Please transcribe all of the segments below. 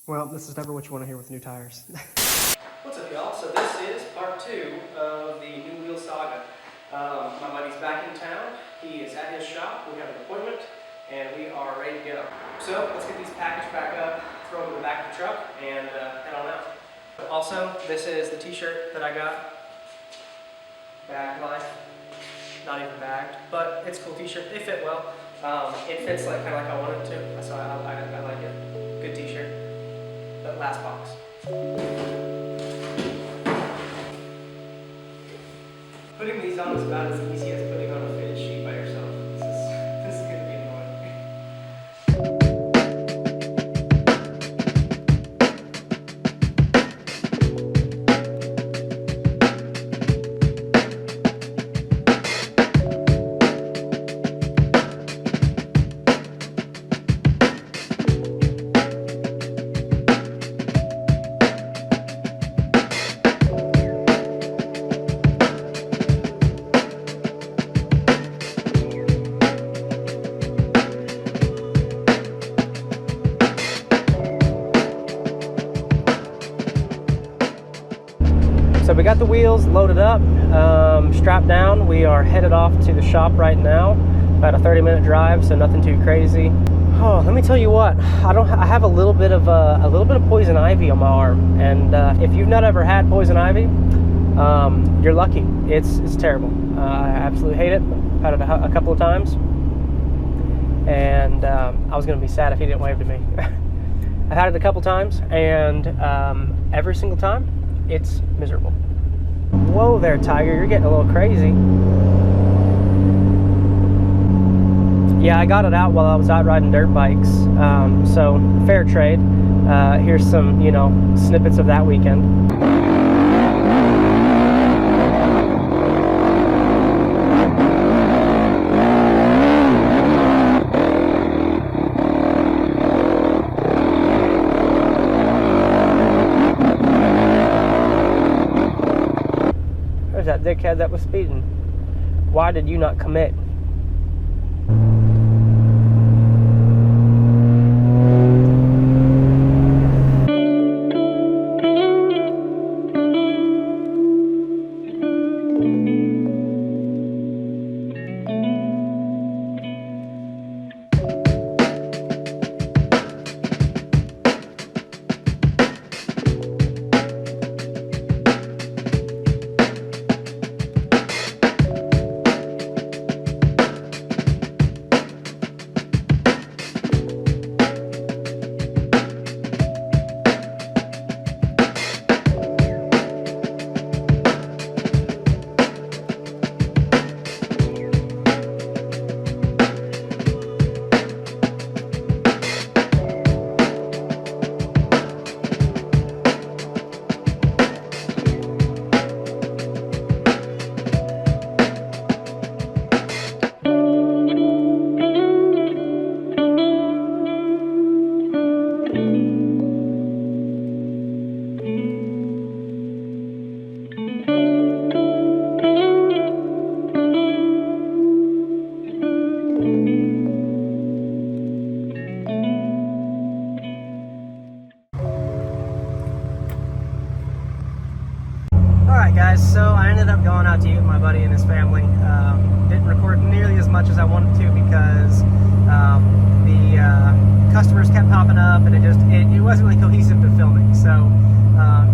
Well, this is never what you want to hear with new tires. What's up, y'all? So this is part 2 of the new wheel saga. My buddy's back in town. He is at his shop. We have an appointment, and we are ready to go. So let's get these packaged back up, throw them in the back of the truck, and head on out. Also, this is the t-shirt that I got. Bag life. Not even bagged, but it's a cool t-shirt. They fit well. It fits like kind of like I wanted it to, so I like it. Good t-shirt. But last box. Putting these on is about as easy as putting on a fitted sheet by yourself. This is going to be annoying. So we got the wheels loaded up, strapped down. We are headed off to the shop right now. About a 30-minute drive, so nothing too crazy. Oh, let me tell you what. I have a little bit of poison ivy on my arm, and if you've not ever had poison ivy, you're lucky. It's terrible. I absolutely hate it. I've had it a couple of times, and I was going to be sad if he didn't wave to me. I've had it a couple times, and every single time, it's miserable. Whoa there, Tiger, you're getting a little crazy. Yeah, I got it out while I was out riding dirt bikes, so fair trade. Here's some, snippets of that weekend. That dickhead that was speeding. Why did you not commit? Alright guys, so I ended up going out to eat with my buddy and his family. Didn't record nearly as much as I wanted to because the customers kept popping up and it wasn't really cohesive to filming. So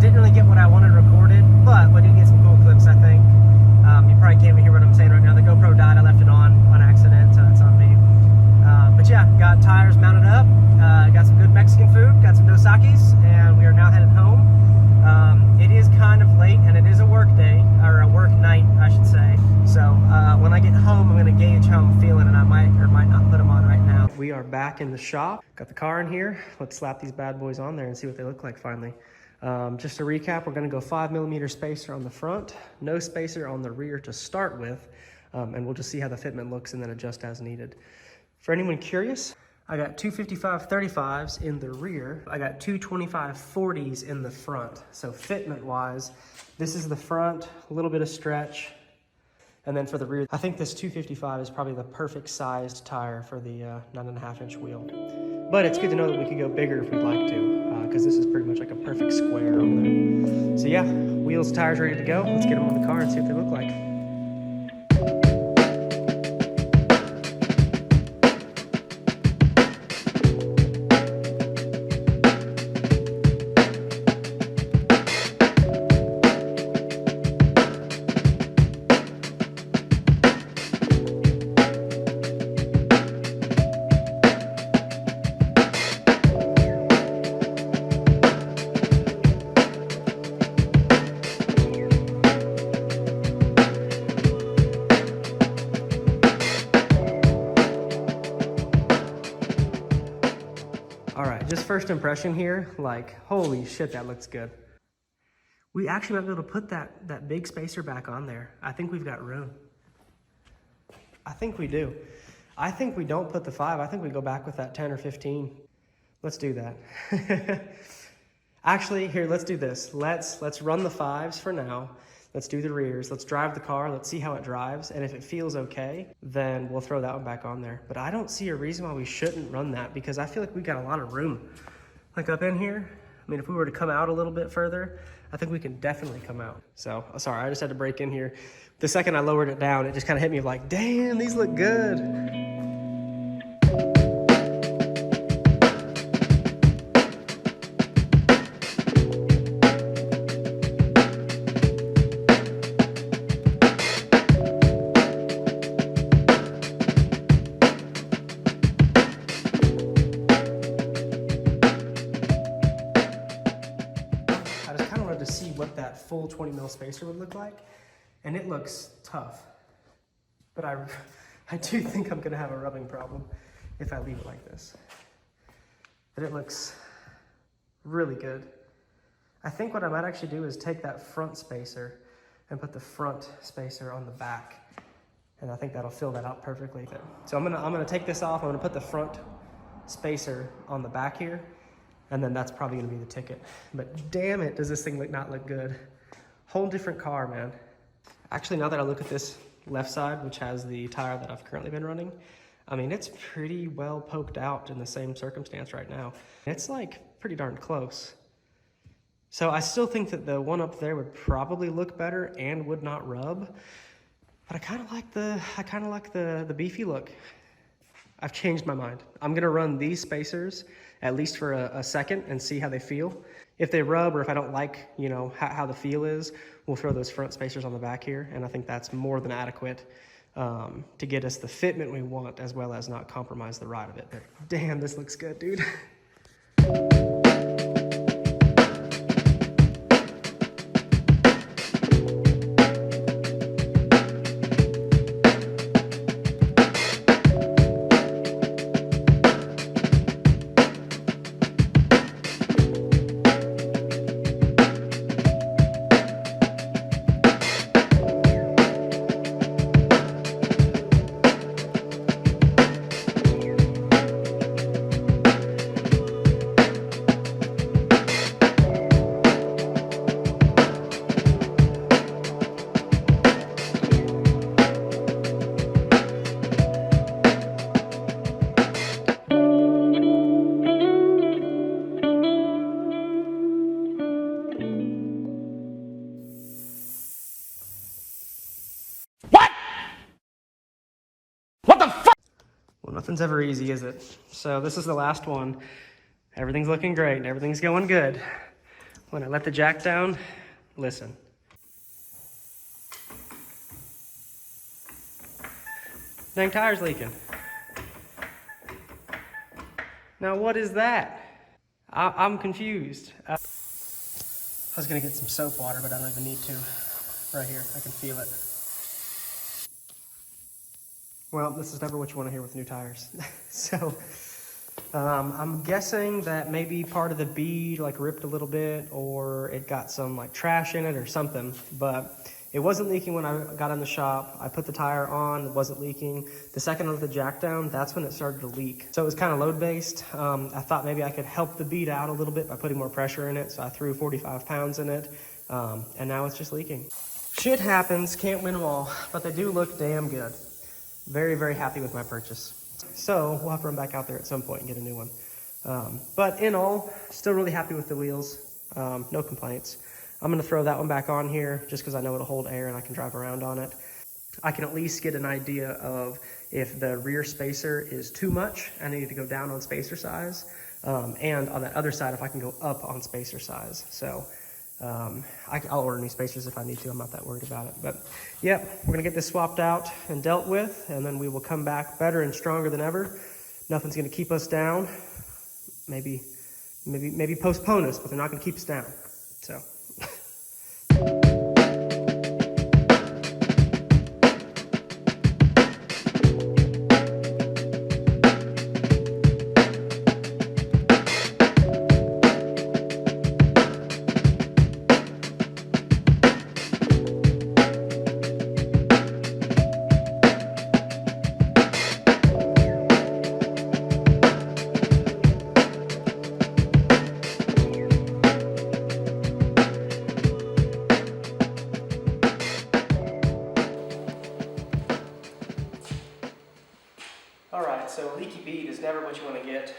didn't really get what I wanted recorded, but we did get some cool clips, I think. You probably can't even hear what I'm saying right now. The GoPro died, I left it on accident, so that's on me. But yeah, got tires mounted up, got some good Mexican food, got some Dos Equis, and we are now headed home. It is kind of late, and it is a work day, or a work night, I should say. So when I get home, I'm going to gauge how I'm feeling, and I might or might not put them on right now. We are back in the shop. Got the car in here. Let's slap these bad boys on there and see what they look like finally. Just to recap, we're going to go 5mm spacer on the front, no spacer on the rear to start with, and we'll just see how the fitment looks and then adjust as needed. For anyone curious, I got two 55/35s in the rear. I got two 25/40s in the front. So fitment wise, this is the front, a little bit of stretch. And then for the rear, I think this 255 is probably the perfect sized tire for the 9.5-inch wheel. But it's good to know that we could go bigger if we'd like to, because this is pretty much like a perfect square on there. So yeah, wheels, tires ready to go. Let's get them on the car and see what they look like. All right, just first impression here, like, holy shit, that looks good. We actually might be able to put that big spacer back on there. I think we've got room. I think we do. I think we don't put the 5. I think we go back with that 10 or 15. Let's do that. Actually, here, let's do this. Let's run the 5s for now. Let's do the rears. Let's drive the car. Let's see how it drives. And if it feels okay, then we'll throw that one back on there. But I don't see a reason why we shouldn't run that, because I feel like we got a lot of room. Like up in here, I mean, if we were to come out a little bit further, I think we can definitely come out. So, sorry, I just had to break in here. The second I lowered it down, it just kind of hit me like, damn, these look good. To see what that full 20 mil spacer would look like, and it looks tough, but I do think I'm gonna have a rubbing problem if I leave it like this. But it looks really good. I think what I might actually do is take that front spacer and put the front spacer on the back, and I think that'll fill that out perfectly. So I'm gonna take this off. I'm gonna put the front spacer on the back here, and then that's probably gonna be the ticket. But damn it, does this thing not look good. Whole different car, man. Actually, now that I look at this left side, which has the tire that I've currently been running, I mean, it's pretty well poked out in the same circumstance right now. It's like pretty darn close. So I still think that the one up there would probably look better and would not rub, but I kind of like the beefy look. I've changed my mind. I'm gonna run these spacers at least for a second and see how they feel. If they rub, or if I don't like, you know, how the feel is, we'll throw those front spacers on the back here, and I think that's more than adequate to get us the fitment we want, as well as not compromise the ride of it. But damn, this looks good, dude. Well, nothing's ever easy, is it? So this is the last one. Everything's looking great. Everything's going good. When I let the jack down, listen. Dang tire's leaking. Now what is that? I'm confused. I was gonna get some soap water, but I don't even need to. Right here, I can feel it. Well, this is never what you want to hear with new tires. So I'm guessing that maybe part of the bead like ripped a little bit, or it got some like trash in it or something, but it wasn't leaking when I got in the shop. I put the tire on, it wasn't leaking. The second I let the jack down, that's when it started to leak. So it was kind of load based. I thought maybe I could help the bead out a little bit by putting more pressure in it. So I threw 45 pounds in it, and now it's just leaking. Shit happens, can't win them all, but they do look damn good. Very, very happy with my purchase. So we'll have to run back out there at some point and get a new one. But in all, still really happy with the wheels. No complaints. I'm going to throw that one back on here just because I know it'll hold air and I can drive around on it. I can at least get an idea of if the rear spacer is too much, I need to go down on spacer size. And on that other side, if I can go up on spacer size. So I'll order new spacers if I need to. I'm not that worried about it. But yep, we're going to get this swapped out and dealt with, and then we will come back better and stronger than ever. Nothing's going to keep us down. Maybe postpone us, but they're not going to keep us down. So. Alright, so leaky bead is never what you want to get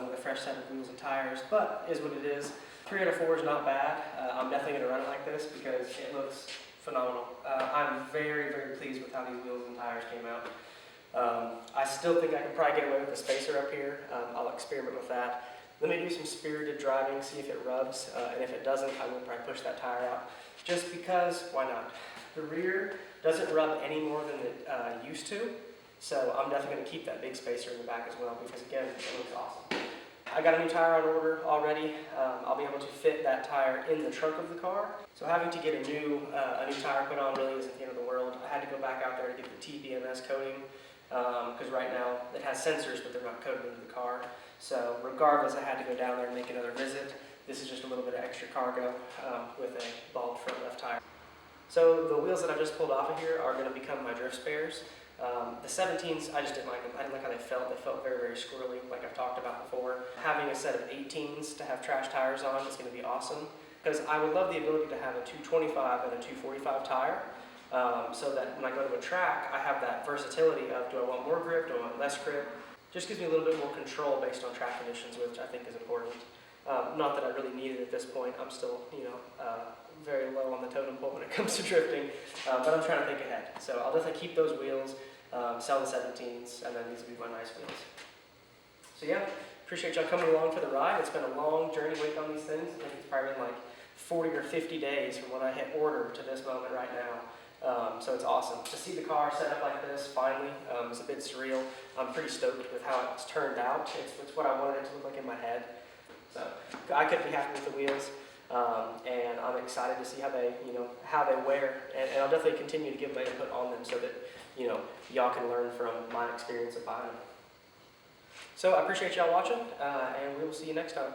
with a fresh set of wheels and tires, but is what it is. 3 out of 4 is not bad. I'm definitely going to run it like this because it looks phenomenal. I'm very, very pleased with how these wheels and tires came out. I still think I can probably get away with the spacer up here. I'll experiment with that. Let me do some spirited driving, see if it rubs, and if it doesn't, I will probably push that tire out. Just because, why not? The rear doesn't rub any more than it used to. So I'm definitely going to keep that big spacer in the back as well because, again, it looks awesome. I got a new tire on order already. I'll be able to fit that tire in the trunk of the car. So having to get a new tire put on really isn't the end of the world. I had to go back out there to get the TPMS coating because right now it has sensors, but they're not coated into the car. So regardless, I had to go down there and make another visit. This is just a little bit of extra cargo with a bald front left tire. So the wheels that I just pulled off of here are going to become my drift spares. The 17s, I just didn't like them. I didn't like how they felt. They felt very, very squirrely, like I've talked about before. Having a set of 18s to have trash tires on is going to be awesome because I would love the ability to have a 225 and a 245 tire so that when I go to a track, I have that versatility of do I want more grip, do I want less grip. Just gives me a little bit more control based on track conditions, which I think is important. Not that I really need it at this point. I'm still, very low on the totem pole when it comes to drifting, but I'm trying to think ahead. So I'll definitely keep those wheels, sell the 17s, and then these will be my nice wheels. So yeah, appreciate y'all coming along for the ride. It's been a long journey waiting on these things. I think it's probably been like 40 or 50 days from when I hit order to this moment right now. So it's awesome. To see the car set up like this, finally, is a bit surreal. I'm pretty stoked with how it's turned out. It's what I wanted it to look like in my head. So I couldn't be happy with the wheels. And I'm excited to see how they wear, and I'll definitely continue to give my input on them so that, y'all can learn from my experience of buying them. So I appreciate y'all watching, and we will see you next time.